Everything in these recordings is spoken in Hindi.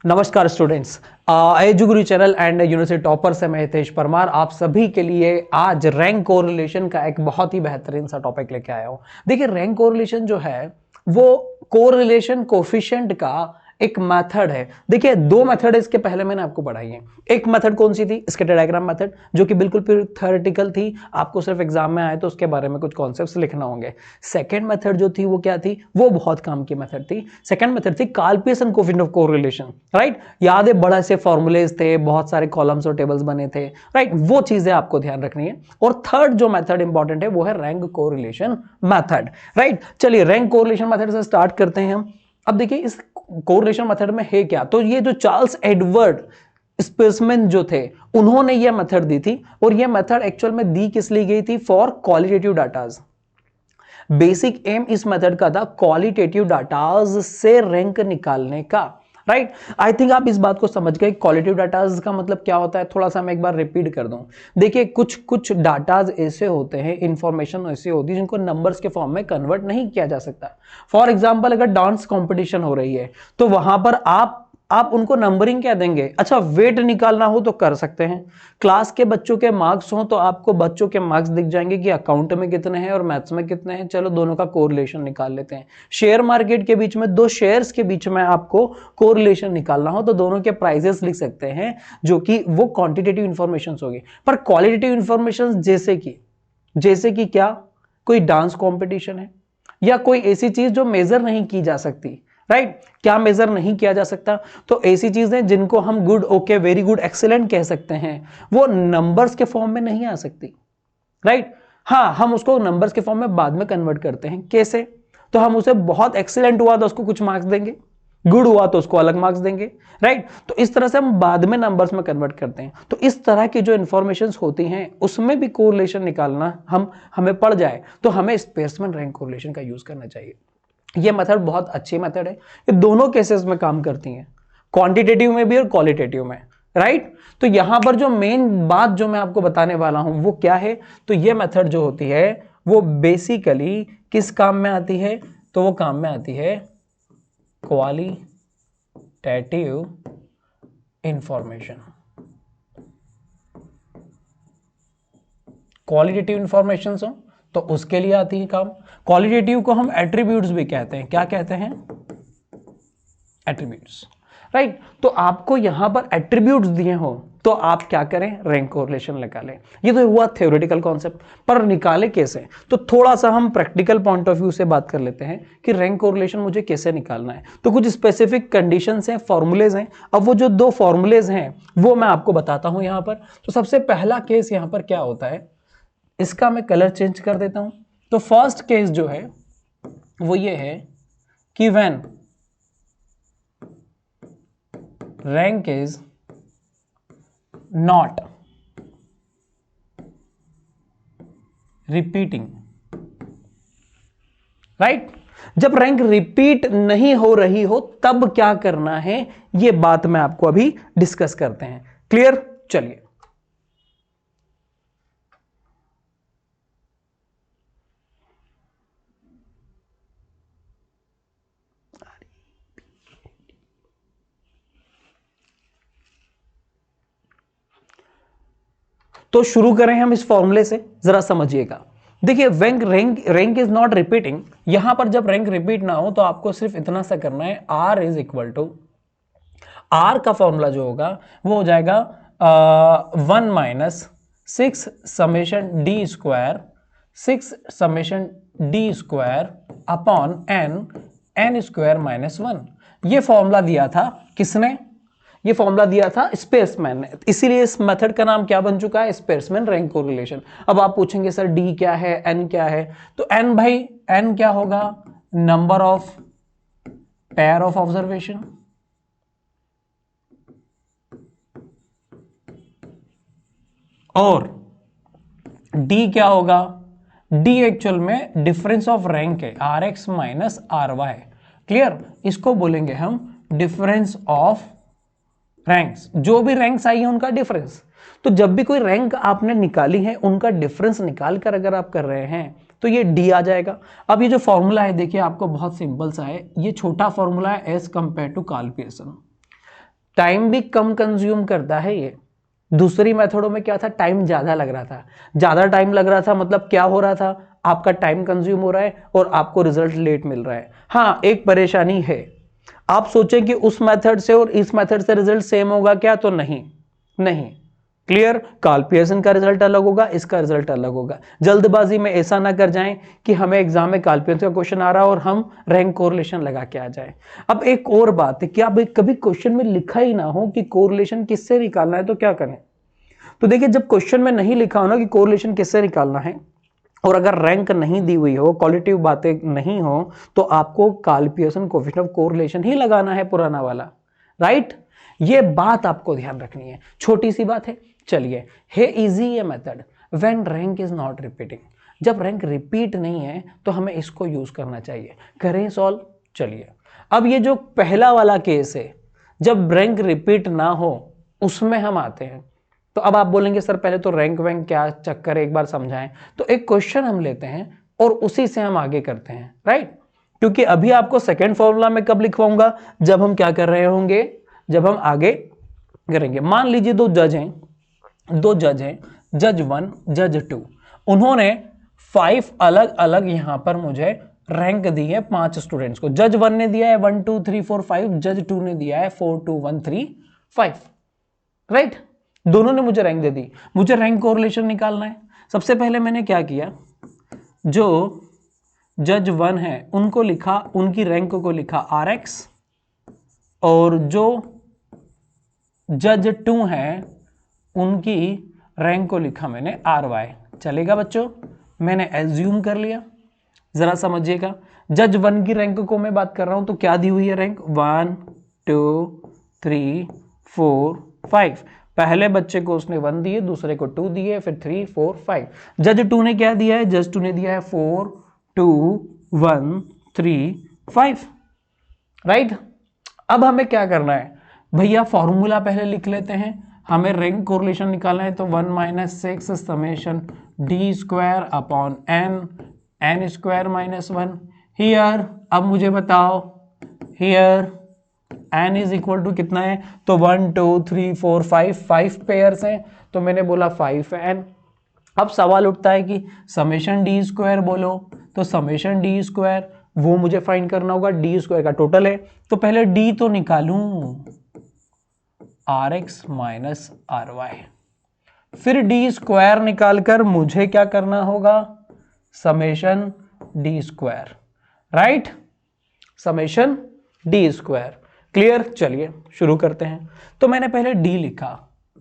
नमस्कार students, Eduguru channel and university topper से मैं हितेश परमार आप सभी के लिए आज रैंक कोरिलेशन का एक बहुत ही बेहतरीन सा टॉपिक लेके आया हूं। देखिए, रैंक कोरिलेशन जो है वो कोरिलेशन कोफिशिएंट का एक मेथड है। देखिए, दो मेथड है, इसके पहले मैंने आपको पढ़ाई है। एक मेथड कौन सी थी? स्कैटर डायग्राम मेथड, जो कि बिल्कुल थ्योरेटिकल थी, आपको सिर्फ एग्जाम में आए तो उसके बारे में कुछ कॉन्सेप्ट्स लिखना होंगे। सेकंड मेथड जो थी वो क्या थी? वो बहुत काम की मेथड थी। सेकंड मेथड थी Karl Pearson coefficient of correlation, right? याद है, बड़े से फॉर्मूलेज थे, बहुत सारे कॉलम्स और टेबल्स बने थे, राइट? वो चीजें आपको ध्यान रखनी है। और थर्ड जो मेथड इंपॉर्टेंट है वो है रैंक कोरिलेशन मेथड, राइट? चलिए रैंक कोरिलेशन मेथड से स्टार्ट करते हैं हम। अब देखिए, इस कोरिलेशन मेथड में है क्या, तो ये जो चार्ल्स एडवर्ड स्पेसमैन जो थे उन्होंने ये मेथड दी थी, और ये मेथड एक्चुअल में दी किस लिए गई थी? For qualitative datas. Basic aim इस मेथड का था क्वालिटेटिव डाटाज से रैंक निकालने का, राइट? आई थिंक आप इस बात को समझ गए क्वालिटेटिव डाटाज का मतलब क्या होता है। थोड़ा सा मैं एक बार रिपीट कर दूं। देखिए, कुछ कुछ डाटाज ऐसे होते हैं, इंफॉर्मेशन ऐसी होती है जिनको नंबर्स के फॉर्म में कन्वर्ट नहीं किया जा सकता। फॉर एग्जांपल, अगर डांस कंपटीशन हो रही है तो वहां पर आप उनको नंबरिंग क्या देंगे? अच्छा, वेट निकालना हो तो कर सकते हैं। क्लास के बच्चों के मार्क्स हो तो आपको बच्चों के मार्क्स दिख जाएंगे कि अकाउंट में कितने हैं और मैथ्स में कितने हैं। चलो दोनों का कोरिलेशन निकाल लेते हैं। शेयर मार्केट के बीच में दो शेयर्स के बीच में आपको कोरिलेशन निकालना हो तो दोनों के प्राइसेस लिख सकते हैं, जो कि वो क्वांटिटेटिव इंफॉर्मेशन होगी। पर क्वालिटेटिव इंफॉर्मेशन जैसे कि क्या? कोई डांस कॉम्पिटिशन है या कोई ऐसी चीज जो मेजर नहीं की जा सकती, राइट? क्या मेजर नहीं किया जा सकता? तो ऐसी चीजें जिनको हम good, okay, very good, excellent कह सकते हैं, वो नंबर्स के फॉर्म में नहीं आ सकती, राइट? हाँ, हम उसको नंबर्स के फॉर्म में बाद में कन्वर्ट करते हैं। कैसे? तो हम उसे बहुत एक्सीलेंट हुआ तो उसको कुछ मार्क्स देंगे, गुड हुआ तो उसको अलग मार्क्स देंगे, राइट? तो इस तरह से हम बाद में नंबर्स में कन्वर्ट करते हैं। तो इस तरह की जो इंफॉर्मेशन होती हैं उसमें भी कोरिलेशन निकालना हमें पड़ जाए तो हमें स्पेसमैन रैंक कोरिलेशन का यूज करना चाहिए। ये मेथड बहुत अच्छी मेथड है, ये दोनों केसेस में काम करती हैं, क्वांटिटेटिव में भी और क्वालिटेटिव में, राइट? तो यहां पर जो मेन बात जो मैं आपको बताने वाला हूं वो क्या है? तो ये मेथड जो होती है वो बेसिकली किस काम में आती है? तो वो काम में आती है क्वालिटेटिव इंफॉर्मेशन। क्वालिटेटिव इंफॉर्मेशन हो तो उसके लिए आती है काम। क्वालिटेटिव को हम एट्रीब्यूट्स भी कहते हैं। क्या कहते हैं? Attributes, right? तो आपको यहां पर एट्रीब्यूट्स दिए हो तो आप क्या करें? रैंक कोरिलेशन निकालें। ये तो हुआ थ्योरेटिकल कॉन्सेप्ट, पर निकाले कैसे? तो थोड़ा सा हम प्रैक्टिकल पॉइंट ऑफ व्यू से बात कर लेते हैं कि रैंक कोरिलेशन मुझे कैसे निकालना है। तो कुछ स्पेसिफिक कंडीशंस हैं, फॉर्मूलेज हैं। अब वो जो दो फॉर्मूलेज हैं वो मैं आपको बताता हूं यहां पर। तो सबसे पहला केस यहां पर क्या होता है, इसका मैं कलर चेंज कर देता हूं। तो फर्स्ट केस जो है वो ये है कि when rank is not repeating, right? जब रैंक रिपीट नहीं हो रही हो तब क्या करना है, ये बात मैं आपको अभी डिस्कस करते हैं। क्लियर? चलिए, तो शुरू करें हम इस फॉर्मूले से, जरा समझिएगा। देखिए, रैंक इज नॉट रिपीटिंग, यहां पर जब रैंक रिपीट ना हो तो आपको सिर्फ इतना सा करना है, R is equal to, R का फॉर्मूला जो होगा वो हो जाएगा 1 minus 6 summation D square, 6 summation D square upon N square minus 1। ये फॉर्मूला दिया था किसने? ये फॉर्मूला दिया था स्पेसमैन ने। इसीलिए इस मेथड का नाम क्या बन चुका है? Spaceman rank correlation. अब आप पूछेंगे सर डी क्या है, एन क्या है? तो एन भाई, एन क्या होगा? Number of pair of observation, और डी क्या होगा? डी एक्चुअल में डिफरेंस ऑफ रैंक है, R X minus R Y. Clear? इसको बोलेंगे हम डिफरेंस ऑफ रैंक्स। जो भी रैंक्स आई है उनका डिफरेंस। तो जब भी कोई रैंक आपने निकाली है उनका डिफरेंस निकाल कर अगर आप कर रहे हैं तो ये डी आ जाएगा। अब ये जो फॉर्मूला है देखिए आपको बहुत सिंपल सा है, ये छोटा फॉर्मूला है as compare to Karl Pearson. Time भी कम कंज्यूम करता है ये। दूसरी मेथडों में क्या था, टाइम ज्यादा लग रहा था, ज्यादा टाइम लग रहा था मतलब क्या हो रहा था, आपका टाइम कंज्यूम हो रहा है और आपको रिजल्ट लेट मिल रहा है। हाँ, एक परेशानी है, आप सोचें कि उस मेथड से और इस मेथड से रिजल्ट सेम होगा क्या, तो नहीं, नहीं। क्लियर, कार्ल पियर्सन का रिजल्ट अलग होगा, इसका रिजल्ट अलग होगा। जल्दबाजी में ऐसा ना कर जाएं कि हमें एग्जाम में कार्ल पियर्सन का क्वेश्चन आ रहा है और हम रैंक कोरिलेशन लगा के आ जाए। अब एक और बात है कि अब कभी क्वेश्चन में लिखा ही ना हो कि कोरिलेशन किससे निकालना है, तो क्या करें। तो देखिए, जब क्वेश्चन में नहीं लिखा हो ना कि कोरिलेशन किससे निकालना है, और अगर रैंक नहीं दी हुई हो, क्वालिटेटिव बातें नहीं हो, तो आपको Karl Pearson coefficient of correlation ही लगाना है, पुराना वाला, राइट। ये बात आपको ध्यान रखनी है, छोटी सी बात है। चलिए, है इजी ये method, when rank is not repeating. जब रैंक रिपीट नहीं है तो हमें इसको यूज करना चाहिए। करें सॉल्व। चलिए, अब ये जो पहला वाला केस है, जब रैंक रिपीट ना हो, उसमें हम आते हैं। तो अब आप बोलेंगे सर पहले तो रैंक वैंक क्या चक्कर है, एक बार समझाएं। तो एक क्वेश्चन हम लेते हैं और उसी से हम आगे करते हैं, राइट। क्योंकि अभी आपको सेकंड फॉर्मूला में कब लिखवाऊंगा, जब हम क्या कर रहे होंगे, जब हम आगे करेंगे। मान लीजिए दो जज हैं, जज 1, जज 2, उन्होंने 5 अलग अलग यहां पर मुझे रैंक दी है 5 स्टूडेंट्स को। जज 1 ने दिया है 1 2 3 4 5, जज 2 ने दिया है 4 2 1 3 5, राइट। दोनों ने मुझे रैंक दे दी, मुझे रैंक कोरिलेशन निकालना है। सबसे पहले मैंने क्या किया, जो जज 1 है उनको लिखा, उनकी रैंक को लिखा RX, और जो जज 2 है उनकी रैंक को लिखा मैंने RY। चलेगा बच्चों, मैंने एज्यूम कर लिया। जरा समझिएगा, जज 1 की रैंक को मैं बात कर रहा हूं, तो क्या दी हुई है रैंक, 1 2 3 4 5। पहले बच्चे को उसने 1 दिए, दूसरे को 2 दिए, फिर 3 4 5। जज 2 ने क्या दिया है, जज 2 ने दिया है 4 2 1 3 5, राइट। अब हमें क्या करना है भैया, फॉर्मूला पहले लिख लेते हैं। हमें रैंक कोरिलेशन निकालना है, तो 1 - 6 summation d square upon n square minus 1 here. अब मुझे बताओ, here n is equal to कितना है, तो 1 2 3 4 5 पेयर्स हैं, तो मैंने बोला 5n। अब सवाल उठता है कि समेशन डी स्क्वायर बोलो, तो समेशन डी स्क्वायर वो मुझे फाइंड करना होगा, डी स्क्वायर का टोटल है, तो पहले डी तो निकालूं, RX माइनस RY, फिर डी स्क्वायर निकालकर मुझे क्या करना होगा, summation D square, right, summation D square. Clear, चलिए शुरू करते हैं। तो मैंने पहले डी लिखा,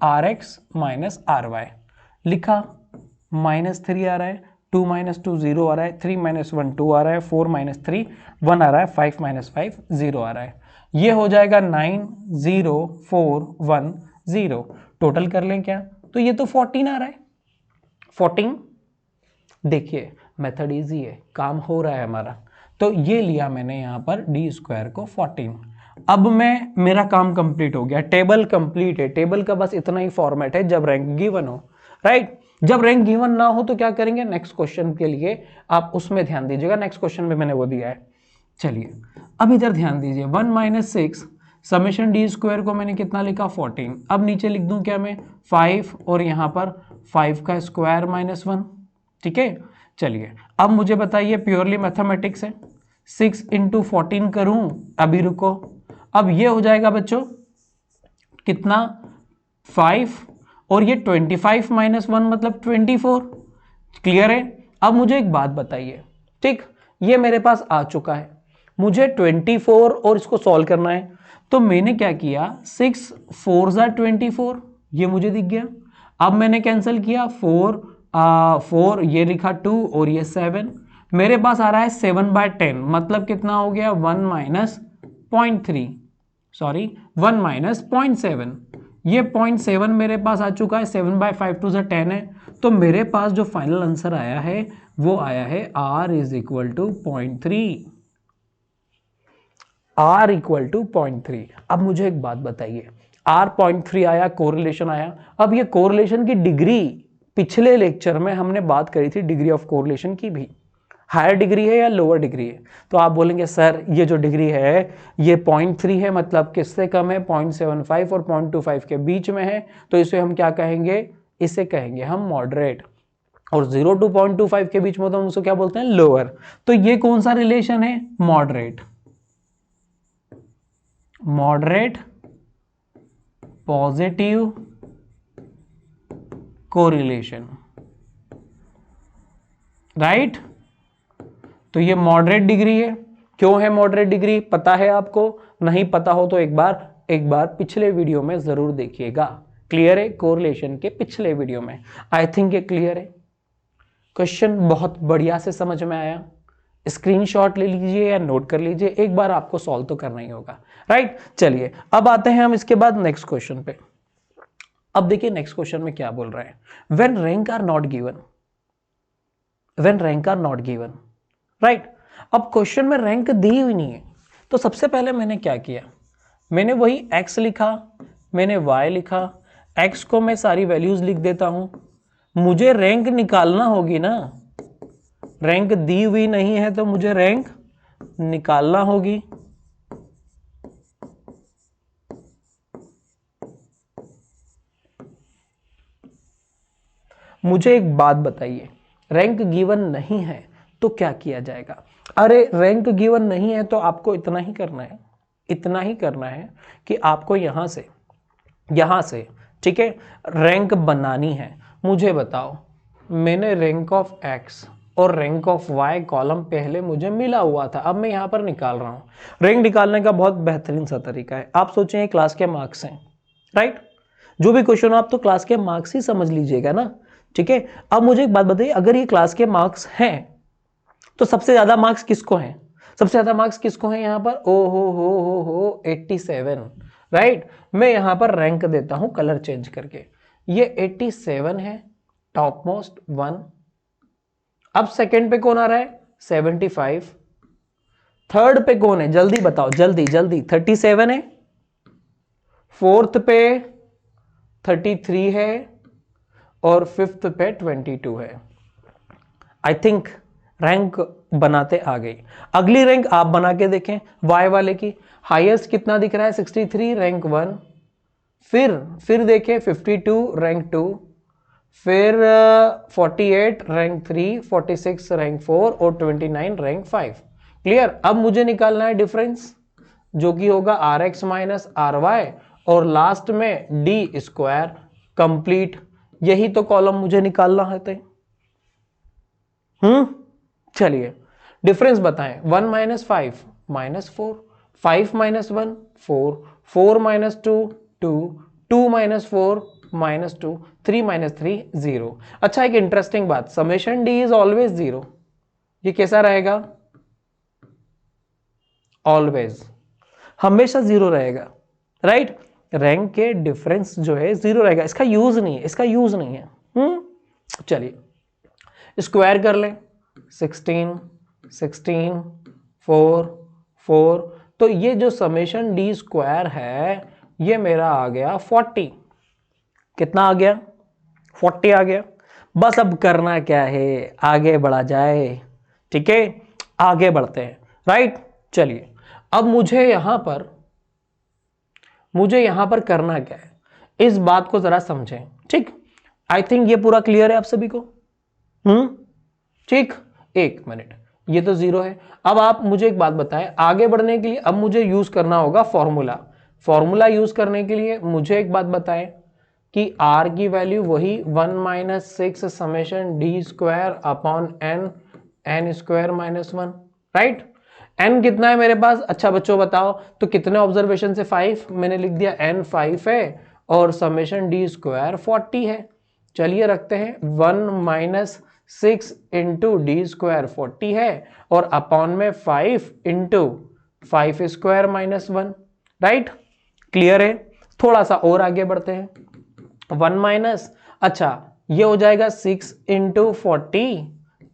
RX माइनस RY लिखा, -3 आ रहा है, 2 - 2 0 आ रहा है, 3 - 1 2 आ रहा है, 4 - 3 1 आ रहा है, 5 - 5 0 आ रहा है। ये हो जाएगा 9 0 4 1 0। टोटल कर लें क्या, तो ये तो 14 आ रहा है, 14। देखिए मेथड इजी है, काम हो रहा है हमारा। तो ये लिया मैंने यहां पर डी स्क्वायर को 14। अब मेरा काम कंप्लीट हो गया, टेबल कंप्लीट है। टेबल का बस इतना ही फॉर्मेट है जब रैंक गिवन हो, राइट। जब रैंक गिवन ना हो तो क्या करेंगे, नेक्स्ट क्वेश्चन के लिए आप उसमें ध्यान दीजिएगा, नेक्स्ट क्वेश्चन में मैंने वो दिया है। चलिए अब इधर ध्यान दीजिए, 1 - 6 समेशन डी स्क्वायर को मैंने कितना लिखा, 14। अब नीचे लिख दूं क्या मैं, 5, और यहां पर 5 का स्क्वायर -1, ठीक है। चलिए अब मुझे बताइए, प्योरली मैथमेटिक्स है, 6 × 14 करूं, अभी रुको। अब ये हो जाएगा बच्चों कितना, 5, और ये 25 - 1 मतलब 24। क्लियर है। अब मुझे एक बात बताइए, ठीक, ये मेरे पास आ चुका है, मुझे 24 और इसको सॉल्व करना है। तो मैंने क्या किया, 6 4 = 24, ये मुझे दिख गया। अब मैंने कैंसिल किया, 4 ये लिखा 2 और ये 7, मेरे पास आ रहा है 7/10 मतलब कितना हो गया, 1 - 0.3, सॉरी 1 - 0.7। ये 0.7 मेरे पास आ चुका है, 7/5 2 = 10 है। तो मेरे पास जो फाइनल आंसर आया है वो आया है R = 0.3, R = 0.3। अब मुझे एक बात बताइए, R 0.3 आया, कोरिलेशन आया। अब ये कोरिलेशन की डिग्री पिछले लेक्चर में हमने बात करी थी, डिग्री ऑफ कोरिलेशन की भी, हायर डिग्री है या लोअर डिग्री है? तो आप बोलेंगे सर ये जो डिग्री है ये 0.3 है, मतलब किससे कम है? 0.75 और 0.25 के बीच में है, तो इसे हम क्या कहेंगे? इसे कहेंगे हम मॉडरेट। और 0 to 0.25 के बीच में तो हम उसको क्या बोलते हैं? लोअर। तो ये कौन सा रिलेशन है? Moderate. Moderate positive correlation, right? तो ये मॉडरेट डिग्री है। क्यों है मॉडरेट डिग्री? पता है आपको? नहीं पता हो तो एक बार पिछले वीडियो में जरूर देखिएगा। क्लियर है? कोरिलेशन के पिछले वीडियो में। आई थिंक ये क्लियर है। क्वेश्चन बहुत बढ़िया से समझ में आया। स्क्रीनशॉट ले लीजिए या नोट कर लीजिए, एक बार आपको सॉल्व तो करना ही होगा, राइट? चलिए अब आते हैं हम इसके बाद नेक्स्ट क्वेश्चन पे। अब देखिए नेक्स्ट क्वेश्चन में क्या बोल रहे हैं, when rank are not given, when rank are not given, right? अब क्वेश्चन में रैंक दी हुई नहीं है, तो सबसे पहले मैंने क्या किया, मैंने वही x लिखा, मैंने y लिखा, x को मैं सारी वैल्यूज लिख देता हूं। मुझे रैंक निकालना होगी ना, रैंक दी हुई नहीं है तो मुझे रैंक निकालना होगी। मुझे एक बात बताइए, रैंक गिवन नहीं है तो क्या किया जाएगा? अरे रैंक गिवन नहीं है तो आपको इतना ही करना है, इतना ही करना है कि आपको यहां से ठीक है रैंक बनानी है। मुझे बताओ, मैंने रैंक ऑफ x और रैंक ऑफ y कॉलम पहले मुझे मिला हुआ था, अब मैं यहां पर निकाल रहा हूं। रैंक निकालने का बहुत बेहतरीन सा तरीका है। आप सोचें क्लास के मार्क्स हैं, राइट? जो भी क्वेश्चन हो आप तो क्लास के मार्क्स ही समझ लीजिएगा ना, ठीक है? अब मुझे एक बात बताइए, अगर ये क्लास के मार्क्स हैं तो सबसे ज्यादा मार्क्स किसको हैं? सबसे ज्यादा मार्क्स किसको हैं यहाँ पर? ओ हो 87, राइट? मैं यहाँ पर रैंक देता हूं कलर चेंज करके, ये 87 है, टॉप मोस्ट 1। अब सेकंड पे कौन आ रहा है? 75। थर्ड पे कौन है? जल्दी बताओ, जल्दी जल्दी। 37 है। फोर्थ पे 33 है और फिफ्थ पे 22 है। आई थिंक रैंक बनाते आ गई। अगली रैंक आप बना के देखें, वाई वाले की हाईएस्ट कितना दिख रहा है? 63, रैंक 1। फिर देखें 52, रैंक 2। फिर 48, रैंक 3। 46, रैंक 4 और 29, रैंक 5। क्लियर? अब मुझे निकालना है डिफरेंस, जो कि होगा R X minus R Y और लास्ट में डी स्क्वायर कंप्लीट। यही तो कॉलम मुझे निकालना है। चलिए डिफरेंस बताएं। 1 minus 5 minus 4, 5 minus 1 4, 4 minus 2 2, 2 minus 4 minus 2, 3 minus 3 0। अच्छा एक इंटरेस्टिंग बात, समेशन डी इज ऑलवेज 0। ये कैसा रहेगा? ऑलवेज, हमेशा 0 रहेगा, राइट? रैंक के डिफरेंस जो है 0 रहेगा, इसका यूज नहीं है, इसका यूज नहीं है। चलिए स्क्वायर कर लें। 16 16 4 4, तो ये जो समेशन डी स्क्वायर है ये मेरा आ गया 40। कितना आ गया? 40 आ गया। बस अब करना क्या है, आगे बढ़ा जाए, ठीक है? आगे बढ़ते हैं, राइट? चलिए अब मुझे यहां पर करना क्या है, इस बात को जरा समझें, ठीक? आई थिंक ये पूरा क्लियर है आप सभी को। ठीक, एक मिनट, ये तो 0 है। अब आप मुझे एक बात बताएं, आगे बढ़ने के लिए अब मुझे यूज करना होगा फॉर्मूला। फॉर्मूला यूज करने के लिए मुझे एक बात बताएं कि r की वैल्यू वही 1 minus 6 summation D square upon n square minus 1, right? n कितना है मेरे पास? अच्छा बच्चों बताओ तो कितने ऑब्जर्वेशन से? 5। मैंने लिख दिया n 5 है और समेशन डी स्क्वायर 40 है। चलिए रखते हैं 1 माइनस 6 इंटू डी स्क्वायर 40 है और अपॉन में 5 into 5 square minus 1, right? Clear है? थोड़ा सा और आगे बढ़ते हैं। 1 माइनस, अच्छा ये हो जाएगा 6 इंटू 40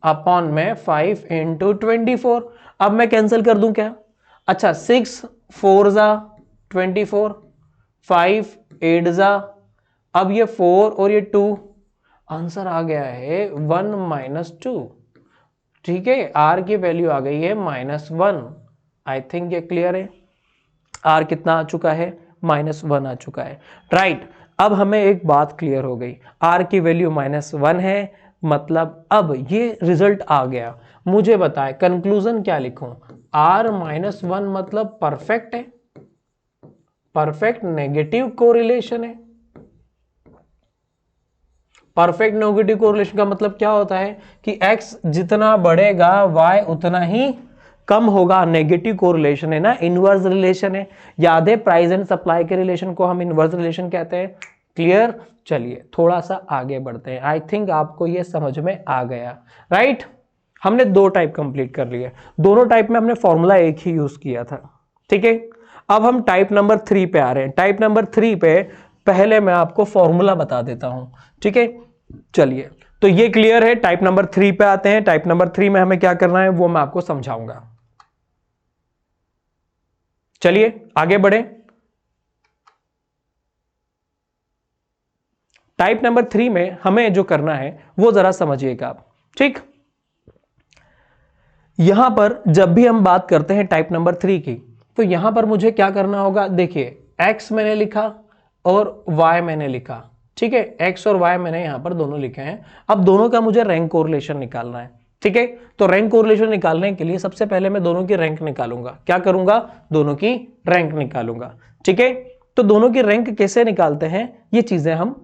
अपॉन में 5 इंटू 24। अब मैं कैंसिल कर दूं क्या? अच्छा 6 4 जा 24, 5 8 जा, अब ये 4 और ये 2, आंसर आ गया है 1 माइनस 2। ठीक है, आर की वैल्यू आ गई है -1। आई थिंक ये क्लियर है। आर कितना आ चुका है, -1 आ चुका है, राइट। अब हमें एक बात क्लियर हो गई, आर की वैल्यू -1 है, मतलब अब ये रिजल्ट आ गया। मुझे बताए कंक्लूजन क्या लिखूं? आर -1 मतलब परफेक्ट है, परफेक्ट नेगेटिव कोरिलेशन है। परफेक्ट नेगेटिव कोरिलेशन का मतलब क्या होता है कि x जितना बढ़ेगा y उतना ही कम होगा। नेगेटिव कोरिलेशन है ना, इनवर्स रिलेशन है। याद है प्राइस एंड सप्लाई के रिलेशन को हम इनवर्स रिलेशन कहते हैं। क्लियर? चलिए थोड़ा सा आगे बढ़ते हैं। आई थिंक आपको ये समझ में आ गया, राइट। हमने दो टाइप कंप्लीट कर लिए, दोनों टाइप में हमने फॉर्मूला एक ही यूज किया था, ठीक है। अब हम टाइप नंबर 3 पे आ रहे हैं। टाइप नंबर 3 पे पहले मैं आपको फॉर्मूला बता देता हूं, ठीक है। चलिए, तो ये क्लियर है। टाइप नंबर 3 पे आते हैं। टाइप नंबर 3 में हमें क्या करना है वो मैं आपको समझाऊंगा। चलिए आगे बढ़े। टाइप नंबर 3 में हमें जो करना है वो जरा समझिएगा आप, ठीक। यहां पर जब भी हम बात करते हैं टाइप नंबर 3 की, तो यहां पर मुझे क्या करना होगा? देखिए, x मैंने लिखा और y मैंने लिखा, ठीक है। x और y मैंने यहां पर दोनों लिखे हैं। अब दोनों का मुझे रैंक कोरिलेशन निकालना है, ठीक है। तो रैंक कोरिलेशन निकालने के लिए सबसे पहले मैं दोनों की रैंक निकालूंगा। क्या करूंगा? दोनों की रैंक निकालूंगा, ठीक है। तो दोनों की रैंक कैसे निकालते हैं ये चीजें हम